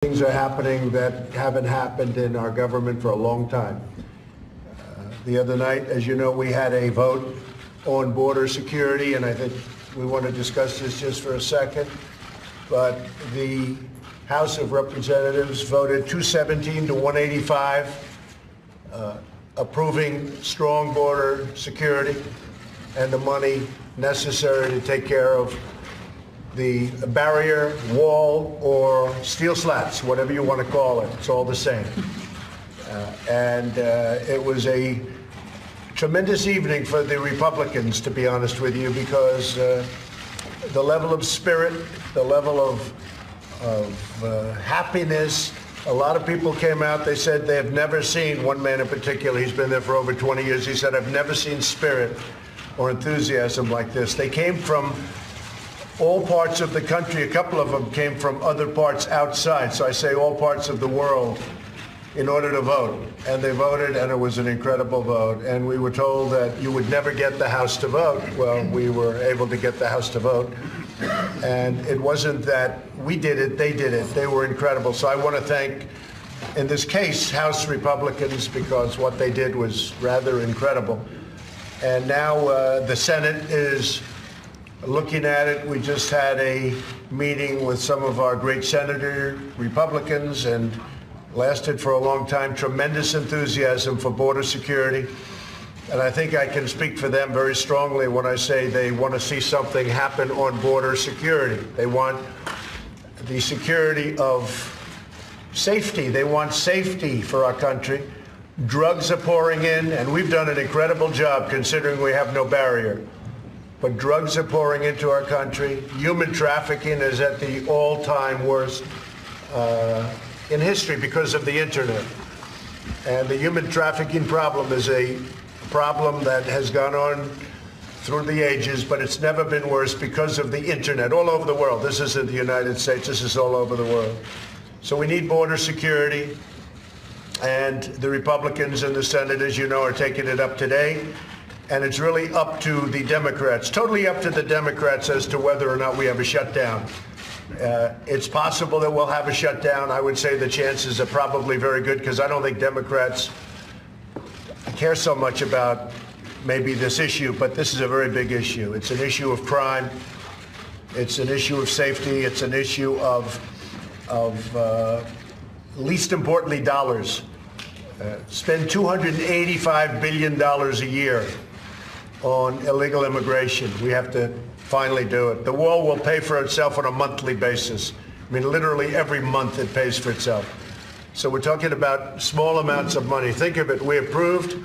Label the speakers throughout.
Speaker 1: Things are happening that haven't happened in our government for a long time. The other night, as you know, we had a vote on border security, and I think we want to discuss this just for a second. But the House of Representatives voted 217 to 185, approving strong border security and the money necessary to take care of the barrier, wall, or steel slats, whatever you want to call it. It's all the same. It was a tremendous evening for the Republicans, to be honest with you, because the level of spirit, the level of happiness, a lot of people came out. They said they have never seen, one man in particular, he's been there for over 20 years, he said, I've never seen spirit or enthusiasm like this. They came from all parts of the country. A couple of them came from other parts outside, so I say all parts of the world, in order to vote. And they voted, and it was an incredible vote. And we were told that you would never get the House to vote. Well, we were able to get the House to vote. And it wasn't that we did it, they did it. They were incredible. So I want to thank, in this case, House Republicans, because what they did was rather incredible. And now the Senate is looking at it. We just had a meeting with some of our great senator Republicans, and lasted for a long time. Tremendous enthusiasm for border security. And I think I can speak for them very strongly when I say they want to see something happen on border security. They want the security of safety. They want safety for our country. Drugs are pouring in, and we've done an incredible job considering we have no barrier. But drugs are pouring into our country. Human trafficking is at the all-time worst in history because of the internet. And the human trafficking problem is a problem that has gone on through the ages, but it's never been worse because of the internet all over the world. This isn't the United States, this is all over the world. So we need border security, and the Republicans in the Senate, as you know, are taking it up today. And it's really up to the Democrats, totally up to the Democrats as to whether or not we have a shutdown. It's possible that we'll have a shutdown. I would say the chances are probably very good, because I don't think Democrats care so much about maybe this issue, but this is a very big issue. It's an issue of crime. It's an issue of safety. It's an issue of least importantly, dollars. Spend $285 billion a year on illegal immigration. We have to finally do it. The wall will pay for itself on a monthly basis. I mean, literally every month it pays for itself. So we're talking about small amounts of money. Think of it, we approved,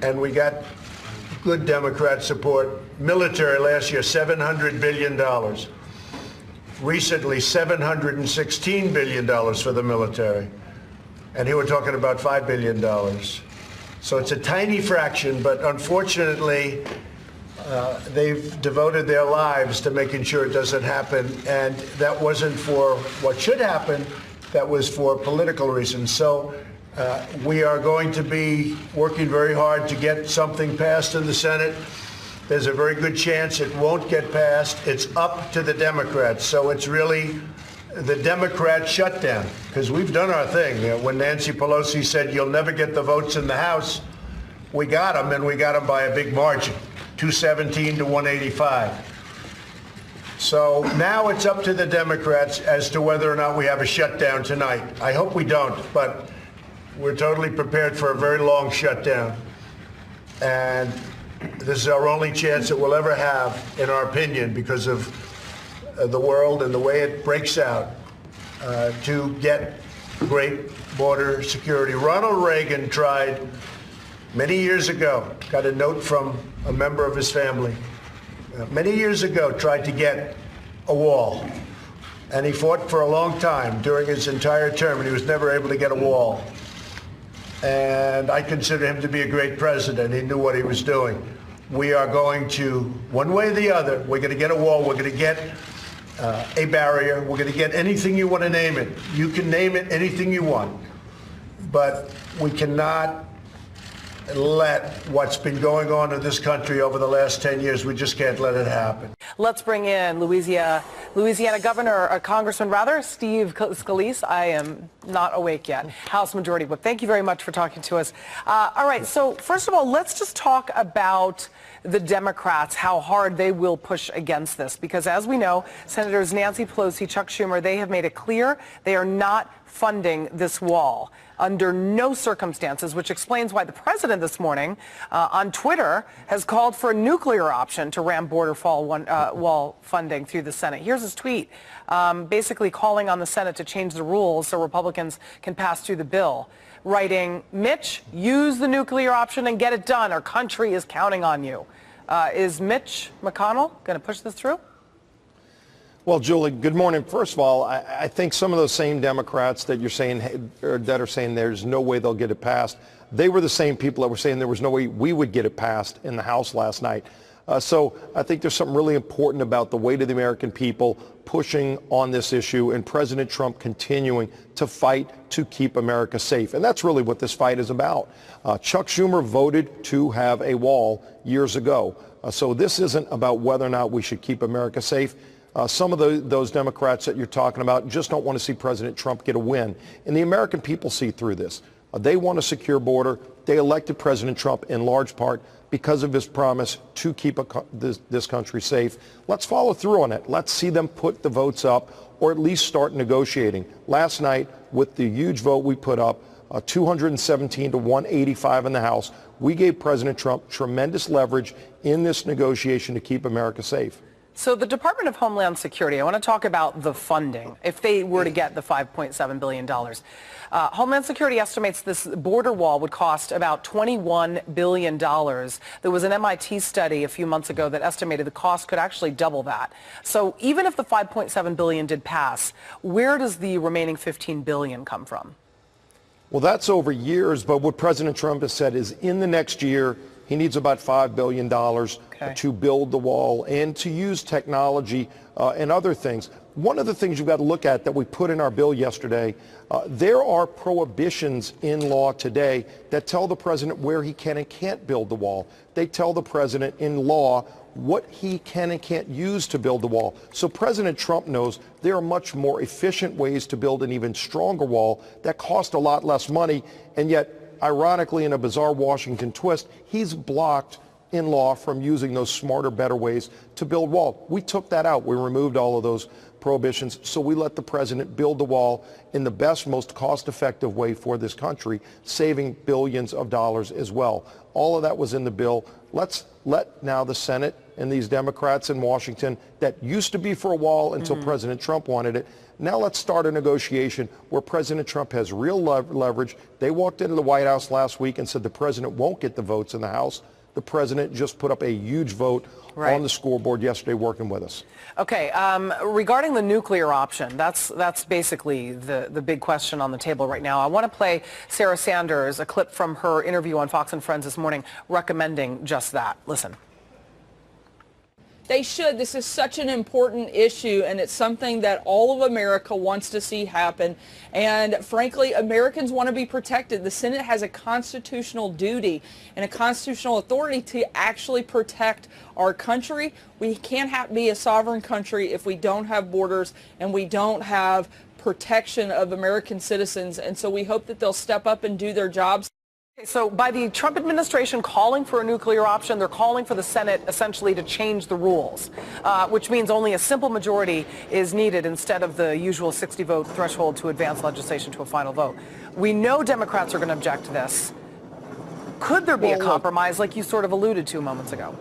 Speaker 1: and we got good Democrat support. Military last year, $700 billion. Recently, $716 billion for the military. And here we're talking about $5 billion. So it's a tiny fraction, but unfortunately, they've devoted their lives to making sure it doesn't happen. And that wasn't for what should happen, that was for political reasons. So we are going to be working very hard to get something passed in the Senate. There's a very good chance it won't get passed. It's up to the Democrats. So it's really the Democrat shutdown, because we've done our thing. When Nancy Pelosi said you'll never get the votes in the House, we got them, and we got them by a big margin, 217 to 185. So now it's up to the Democrats as to whether or not we have a shutdown tonight. I hope we don't, but we're totally prepared for a very long shutdown. And this is our only chance that we'll ever have, in our opinion, because of the world and the way it breaks out, to get great border security. Ronald Reagan tried many years ago, got a note from a member of his family, many years ago, tried to get a wall. And he fought for a long time during his entire term, and he was never able to get a wall. And I consider him to be a great president. He knew what he was doing. We are going to, one way or the other, we're going to get a wall, we're going to get a barrier, we're going to get anything you want to name it. You can name it anything you want. But we cannot let what's been going on in this country over the last 10 years, we just can't let it happen.
Speaker 2: Let's bring in Louisiana Louisiana Congressman Steve Scalise. I am not awake yet. House Majority Whip. Thank you very much for talking to us. All right, so first of all, let's just talk about the Democrats, how hard they will push against this. Because as we know, Senators Nancy Pelosi, Chuck Schumer, they have made it clear they are not funding this wall under no circumstances, which explains why the president this morning on Twitter has called for a nuclear option to ram border wall funding through the Senate. Here's his tweet, basically calling on the Senate to change the rules so Republicans can pass through the bill, writing, Mitch, use the nuclear option and get it done. Our country is counting on you. Is Mitch McConnell going to push this through?
Speaker 3: Well, Julie, good morning. First of all, I think some of those same Democrats that you're saying that are saying there's no way they'll get it passed, they were the same people that were saying there was no way we would get it passed in the House last night. So I think there's something really important about the weight of the American people pushing on this issue and President Trump continuing to fight to keep America safe. And that's really what this fight is about. Chuck Schumer voted to have a wall years ago. So this isn't about whether or not we should keep America safe. Some of those Democrats that you're talking about just don't want to see President Trump get a win. And the American people see through this. They want a secure border. They elected President Trump in large part because of his promise to keep this country safe. Let's follow through on it. Let's see them put the votes up or at least start negotiating. Last night, with the huge vote we put up, 217 to 185 in the House, we gave President Trump tremendous leverage in this negotiation to keep America safe.
Speaker 2: So the Department of Homeland Security, I want to talk about the funding, if they were to get the $5.7 billion. Homeland Security estimates this border wall would cost about $21 billion. There was an MIT study a few months ago that estimated the cost could actually double that. So even if the $5.7 billion did pass, where does the remaining $15 billion come from?
Speaker 3: Well, that's over years, but what President Trump has said is in the next year, he needs about $5 billion to build the wall and to use technology and other things. One of the things you've got to look at that we put in our bill yesterday, there are prohibitions in law today that tell the president where he can and can't build the wall. They tell the president in law what he can and can't use to build the wall. So President Trump knows there are much more efficient ways to build an even stronger wall that cost a lot less money, and yet, ironically, in a bizarre Washington twist, he's blocked in law from using those smarter, better ways to build wall. We took that out. We removed all of those prohibitions, so we let the president build the wall in the best, most cost-effective way for this country, saving billions of dollars as well. All of that was in the bill. Let's let now the Senate and these Democrats in Washington that used to be for a wall until President Trump wanted it. Now let's start a negotiation where President Trump has real leverage. They walked into the White House last week and said the president won't get the votes in the House. The president just put up a huge vote on the scoreboard yesterday working with us.
Speaker 2: Okay, regarding the nuclear option, that's basically the big question on the table right now. I want to play Sarah Sanders, a clip from her interview on Fox and Friends this morning, recommending just that. Listen.
Speaker 4: They should. This is such an important issue, and it's something that all of America wants to see happen. And frankly, Americans want to be protected. The Senate has a constitutional duty and a constitutional authority to actually protect our country. We can't be a sovereign country if we don't have borders and we don't have protection of American citizens. And so we hope that they'll step up and do their jobs.
Speaker 2: So by the Trump administration calling for a nuclear option, they're calling for the Senate essentially to change the rules, which means only a simple majority is needed instead of the usual 60-vote threshold to advance legislation to a final vote. We know Democrats are going to object to this. Could there be a compromise like you sort of alluded to moments ago?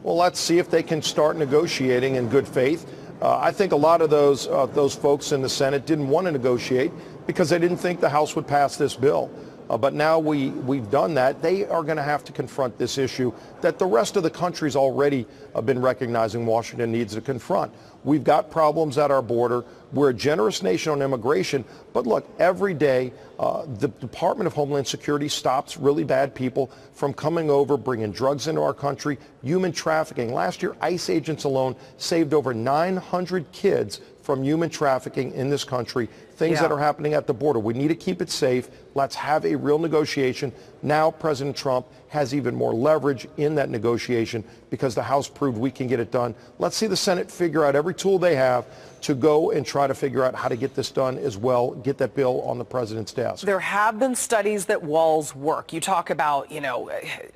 Speaker 3: Well, let's see if they can start negotiating in good faith. I think a lot of those folks in the Senate didn't want to negotiate because they didn't think the House would pass this bill. But now we've done that. They are going to have to confront this issue that the rest of the country's already been recognizing Washington needs to confront. We've got problems at our border. We're a generous nation on immigration. But look, every day the Department of Homeland Security stops really bad people from coming over, bringing drugs into our country, human trafficking. Last year, ICE agents alone saved over 900 kids from human trafficking in this country. things that are happening at the border. We need to keep it safe. Let's have a real negotiation. Now President Trump has even more leverage in that negotiation because the House proved we can get it done. Let's see the Senate figure out every tool they have to go and try to figure out how to get this done as well, get that bill on the president's desk.
Speaker 2: There have been studies that walls work. You talk about,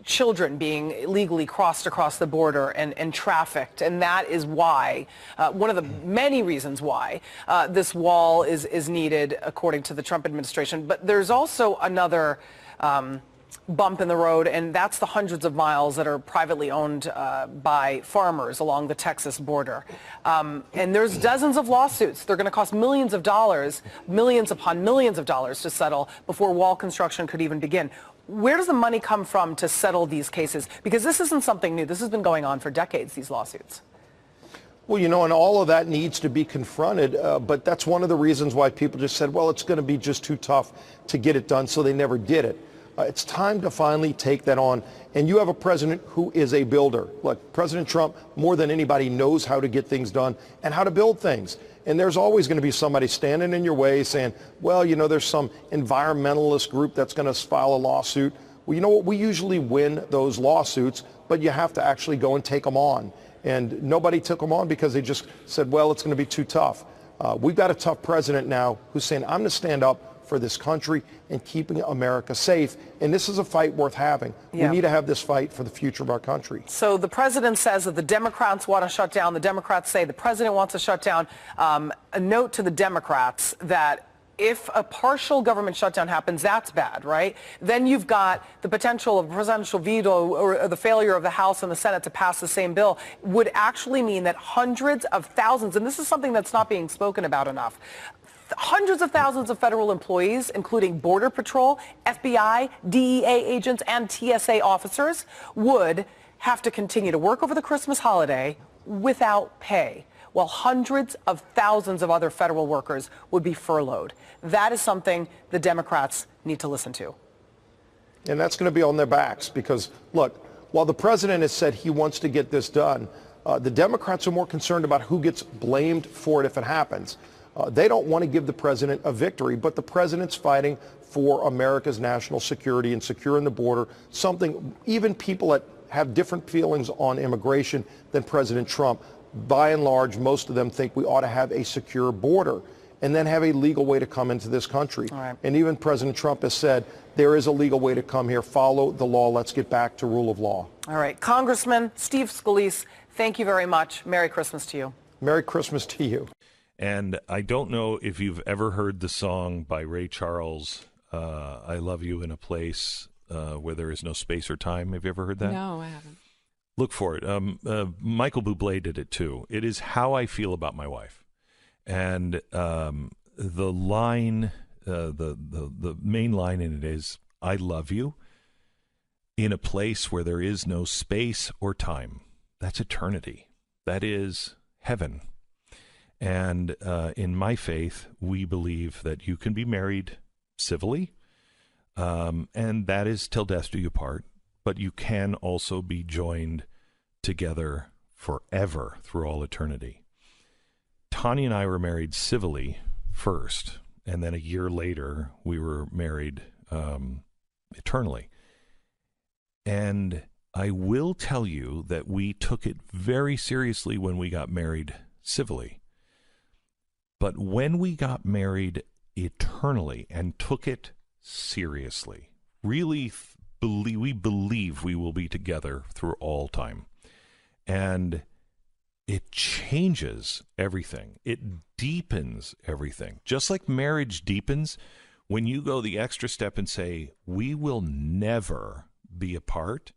Speaker 2: children being illegally crossed across the border and trafficked, and that is why, one of the many reasons why this wall is needed, according to the Trump administration. But there's also another bump in the road, and that's the hundreds of miles that are privately owned by farmers along the Texas border. And there's dozens of lawsuits. They're going to cost millions of dollars, millions upon millions of dollars to settle before wall construction could even begin. Where does the money come from to settle these cases? Because this isn't something new. This has been going on for decades, these lawsuits.
Speaker 3: Well, and all of that needs to be confronted, but that's one of the reasons why people just said, well, it's going to be just too tough to get it done, so they never did it. It's time to finally take that on. And you have a president who is a builder. Look, President Trump, more than anybody, knows how to get things done and how to build things. And there's always going to be somebody standing in your way saying, well, there's some environmentalist group that's going to file a lawsuit. Well, you know what? We usually win those lawsuits, but you have to actually go and take them on. And nobody took them on because they just said, well, it's going to be too tough. We've got a tough president now who's saying, I'm going to stand up for this country and keeping America safe. And this is a fight worth having.
Speaker 2: Yeah.
Speaker 3: We need to have this fight for the future of our country.
Speaker 2: So the president says that the Democrats want to shut down. The Democrats say the president wants to shut down. A note to the Democrats that if a partial government shutdown happens, that's bad, right? Then you've got the potential of a presidential veto or the failure of the House and the Senate to pass the same bill would actually mean that hundreds of thousands, and this is something that's not being spoken about enough, hundreds of thousands of federal employees, including Border Patrol, FBI, DEA agents, and TSA officers, would have to continue to work over the Christmas holiday without pay, while hundreds of thousands of other federal workers would be furloughed. That is something the Democrats need to listen to.
Speaker 3: And that's going to be on their backs because, look, while the president has said he wants to get this done, the Democrats are more concerned about who gets blamed for it if it happens. They don't want to give the president a victory, but the president's fighting for America's national security and securing the border, something even people that have different feelings on immigration than President Trump, by and large, most of them think we ought to have a secure border and then have a legal way to come into this country.
Speaker 2: All right.
Speaker 3: And even President Trump has said there is a legal way to come here. Follow the law. Let's get back to rule of law.
Speaker 2: All right. Congressman Steve Scalise, thank you very much. Merry Christmas to you.
Speaker 3: Merry Christmas to you.
Speaker 5: And I don't know if you've ever heard the song by Ray Charles, I Love You in a Place Where There Is No Space or Time. Have you ever heard that?
Speaker 6: No, I haven't.
Speaker 5: Look for it. Michael Bublé did it too. It is how I feel about my wife. And the line, the main line in it is, I love you in a place where there is no space or time. That's eternity. That is heaven. And in my faith, we believe that you can be married civilly, and that is till death do you part, but you can also be joined together forever through all eternity. Tanya and I were married civilly first, and then a year later, we were married eternally. And I will tell you that we took it very seriously when we got married civilly. But when we got married eternally and took it seriously, really we believe we will be together through all time. And it changes everything. It deepens everything. Just like marriage deepens, when you go the extra step and say, we will never be apart,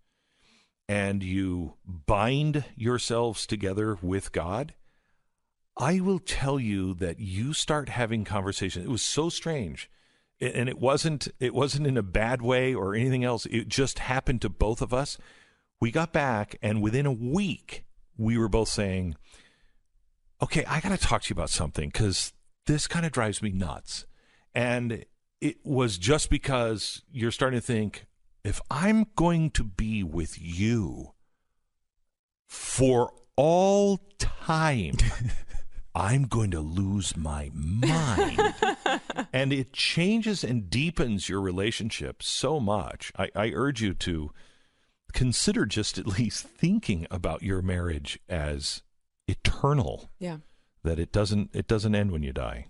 Speaker 5: and you bind yourselves together with God, I will tell you that you start having conversations. It was so strange. And it wasn't in a bad way or anything else. It just happened to both of us. We got back, and within a week, we were both saying, okay, I got to talk to you about something because this kind of drives me nuts. And it was just because you're starting to think, if I'm going to be with you for all time, I'm going to lose my mind. And it changes and deepens your relationship so much. I urge you to consider just at least thinking about your marriage as eternal.
Speaker 6: Yeah.
Speaker 5: That it doesn't end when you die.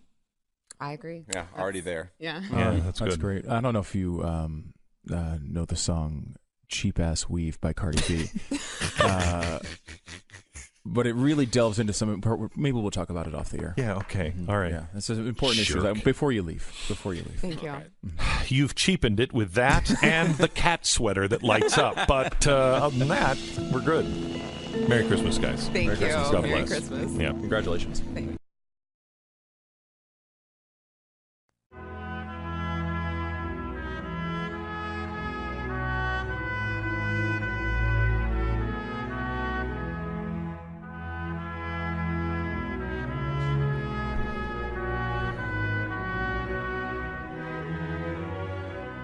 Speaker 6: I agree.
Speaker 7: Yeah, already there.
Speaker 6: Yeah.
Speaker 5: Yeah, that's good.
Speaker 8: Great. I don't know if you know the song Cheap Ass Weave by Cardi B. But it really delves into some important. Maybe we'll talk about it off the air.
Speaker 5: Yeah, okay. All right.
Speaker 8: Yeah, that's an important issue.
Speaker 5: Jerk.
Speaker 8: Before you leave.
Speaker 6: Thank you.
Speaker 5: You've cheapened it with that and the cat sweater that lights up. But other than that, we're good. Merry Christmas, guys.
Speaker 6: Thank
Speaker 5: Merry
Speaker 6: you.
Speaker 5: Christmas. God
Speaker 6: Merry
Speaker 5: bless.
Speaker 6: Christmas.
Speaker 5: Yeah.
Speaker 8: Congratulations.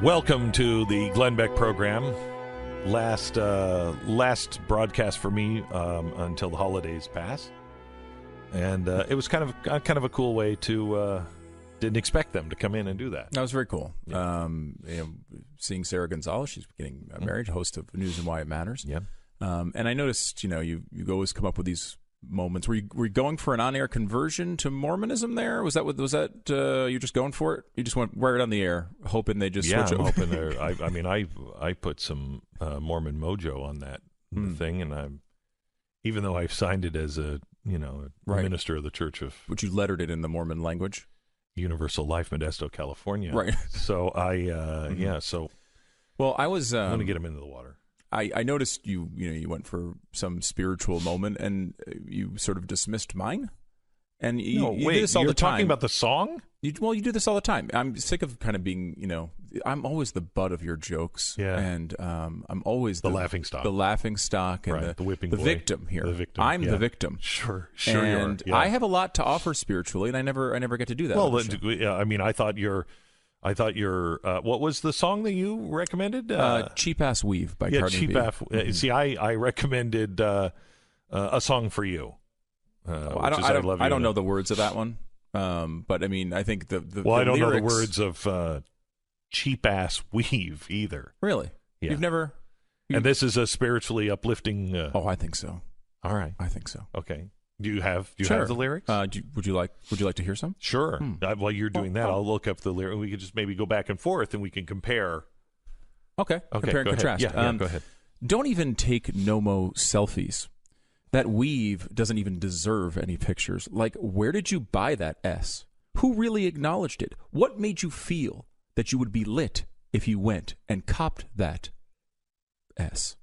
Speaker 5: Welcome to the Glenn Beck program. Last broadcast for me until the holidays pass, and it was kind of a cool way to. Didn't expect them to come in and do that.
Speaker 8: That was very cool.
Speaker 5: Yeah.
Speaker 8: Seeing Sarah Gonzalez, she's getting married, host of News and Why It Matters.
Speaker 5: Yeah.
Speaker 8: And I noticed, you always come up with these moments. Were you going for an on-air conversion to Mormonism there? Was that you just going for it? You just went right on the air, hoping they just switch
Speaker 5: I'm
Speaker 8: over?
Speaker 5: hoping there. I put some Mormon mojo on that thing, and even though I've signed it as a minister of the Church of
Speaker 8: But you lettered it in the Mormon language?
Speaker 5: Universal Life, Modesto, California.
Speaker 8: Right.
Speaker 5: So So
Speaker 8: Well, I was.
Speaker 5: I'm going to get him into the water.
Speaker 8: I noticed you went for some spiritual moment and you sort of dismissed mine. And you do this all
Speaker 5: you're
Speaker 8: the time.
Speaker 5: talking about the song?
Speaker 8: You do this all the time. I'm sick of kind of being, I'm always the butt of your jokes.
Speaker 5: Yeah.
Speaker 8: And I'm always
Speaker 5: The laughing stock.
Speaker 8: The laughing stock and
Speaker 5: Right, the whipping
Speaker 8: the
Speaker 5: boy.
Speaker 8: victim here.
Speaker 5: The victim,
Speaker 8: I'm
Speaker 5: yeah.
Speaker 8: the victim.
Speaker 5: Sure
Speaker 8: And
Speaker 5: you are. Yeah.
Speaker 8: I have a lot to offer spiritually, and I never get to do that. on the show.
Speaker 5: Yeah, I mean, I thought your what was the song that you recommended?
Speaker 8: Cheap Ass Weave by
Speaker 5: yeah,
Speaker 8: Cardi
Speaker 5: Cheap
Speaker 8: B.
Speaker 5: Ass. See, I recommended a song for you.
Speaker 8: I don't know the words of that one, but I mean, I think the
Speaker 5: I don't know the
Speaker 8: lyrics-
Speaker 5: words of Cheap Ass Weave either.
Speaker 8: Really,
Speaker 5: Yeah.
Speaker 8: you've never.
Speaker 5: And this is a spiritually uplifting.
Speaker 8: Oh, I think so.
Speaker 5: All right.
Speaker 8: I think so.
Speaker 5: Okay. Do you have
Speaker 8: Sure.
Speaker 5: the lyrics?
Speaker 8: Would you like to hear some?
Speaker 5: Sure. While you're doing that, I'll look up the lyrics. We could just maybe go back and forth, and we can compare.
Speaker 8: Okay. Compare and
Speaker 5: go ahead.
Speaker 8: contrast.
Speaker 5: Yeah, go ahead.
Speaker 8: Don't even take no-mo selfies. That weave doesn't even deserve any pictures. Like, where did you buy that S? Who really acknowledged it? What made you feel that you would be lit if you went and copped that S?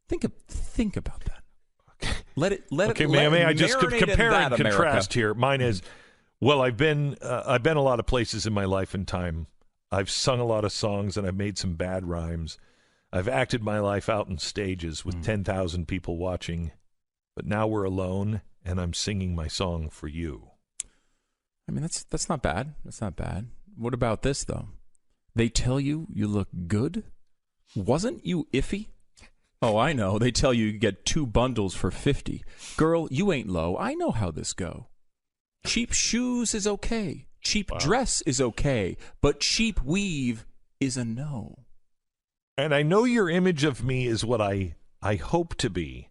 Speaker 8: Think about that. Let it.
Speaker 5: Okay,
Speaker 8: let
Speaker 5: may I just
Speaker 8: marinate in
Speaker 5: compare
Speaker 8: that,
Speaker 5: and contrast
Speaker 8: America.
Speaker 5: here? Mine is, well, I've been a lot of places in my life and time. I've sung a lot of songs, and I've made some bad rhymes. I've acted my life out in stages with 10,000 people watching, but now we're alone, and I'm singing my song for you.
Speaker 8: I mean, that's not bad. That's not bad. What about this, though? They tell you look good? Wasn't you iffy? Oh, I know. They tell you get 2 bundles for $50. Girl, you ain't low. I know how this go. Cheap shoes is okay. Cheap dress is okay. But cheap weave is a no.
Speaker 5: And I know your image of me is what I hope to be,